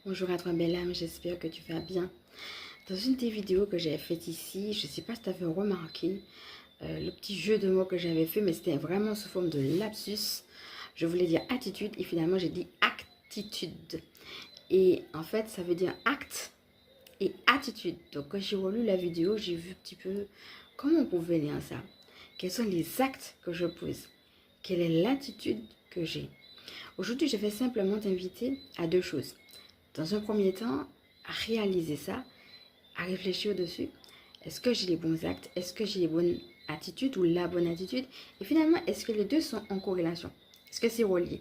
Bonjour à toi belle âme, j'espère que tu vas bien. Dans une des vidéos que j'avais faites ici, je ne sais pas si tu avais remarqué le petit jeu de mots que j'avais fait, mais c'était vraiment sous forme de lapsus. Je voulais dire attitude et finalement j'ai dit actitude. Et en fait ça veut dire acte et attitude. Donc quand j'ai relu la vidéo, j'ai vu un petit peu comment on pouvait lire ça. Quels sont les actes que je pose? Quelle est l'attitude que j'ai? Aujourd'hui, je vais simplement t'inviter à deux choses. Dans un premier temps, à réaliser ça, à réfléchir dessus. Est-ce que j'ai les bons actes? Est-ce que j'ai les bonnes attitudes ou la bonne attitude? Et finalement, est-ce que les deux sont en corrélation? Est-ce que c'est relié?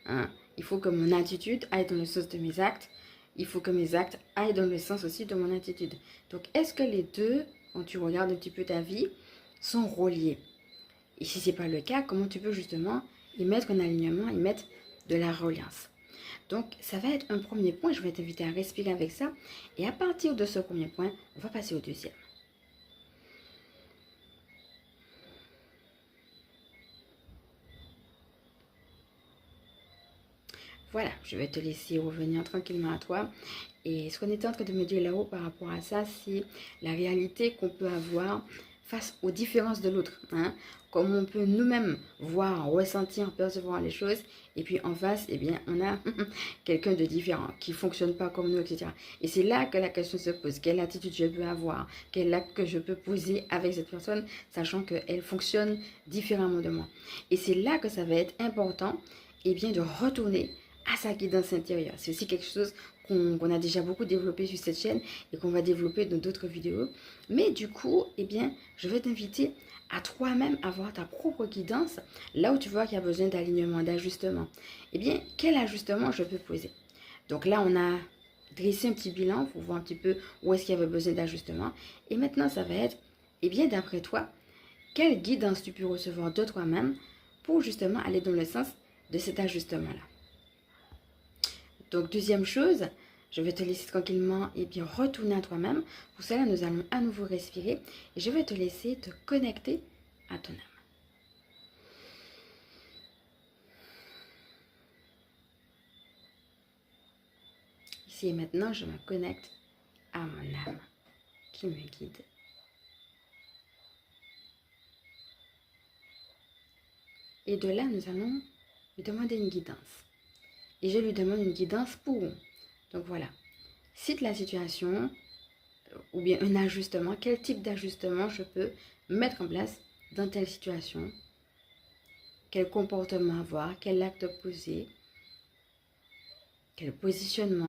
Hein? Il faut que mon attitude aille dans le sens de mes actes. Il faut que mes actes aillent dans le sens aussi de mon attitude. Donc, est-ce que les deux, quand tu regardes un petit peu ta vie, sont reliés? Et si ce n'est pas le cas, comment tu peux justement y mettre un alignement, y mettre de la reliance? Donc, ça va être un premier point. Je vais t'inviter à respirer avec ça. Et à partir de ce premier point, on va passer au deuxième. Voilà, je vais te laisser revenir tranquillement à toi. Et ce qu'on était en train de me dire là-haut par rapport à ça, c'est la réalité qu'on peut avoir face aux différences de l'autre. Hein? Comme on peut nous-mêmes voir, ressentir, percevoir les choses. Et puis en face, eh bien, on a quelqu'un de différent qui ne fonctionne pas comme nous, etc. Et c'est là que la question se pose. Quelle attitude je peux avoir? Quel acte que je peux poser avec cette personne, sachant qu'elle fonctionne différemment de moi? Et c'est là que ça va être important, eh bien, de retourner à sa guidance intérieure. C'est aussi quelque chose qu'on a déjà beaucoup développé sur cette chaîne et qu'on va développer dans d'autres vidéos. Mais du coup, eh bien, je vais t'inviter à toi-même avoir ta propre guidance là où tu vois qu'il y a besoin d'alignement, d'ajustement. Eh bien, quel ajustement je peux poser? Donc là, on a dressé un petit bilan pour voir un petit peu où est-ce qu'il y avait besoin d'ajustement. Et maintenant, ça va être, eh bien, d'après toi, quelle guidance tu peux recevoir de toi-même pour justement aller dans le sens de cet ajustement-là. Donc, deuxième chose, je vais te laisser tranquillement et bien retourner à toi-même. Pour cela, nous allons à nouveau respirer et je vais te laisser te connecter à ton âme. Ici et maintenant, je me connecte à mon âme qui me guide. Et de là, nous allons lui demander une guidance. Et je lui demande une guidance pour. Donc voilà, cite la situation ou bien un ajustement. Quel type d'ajustement je peux mettre en place dans telle situation? Quel comportement avoir? Quel acte poser? Quel positionnement?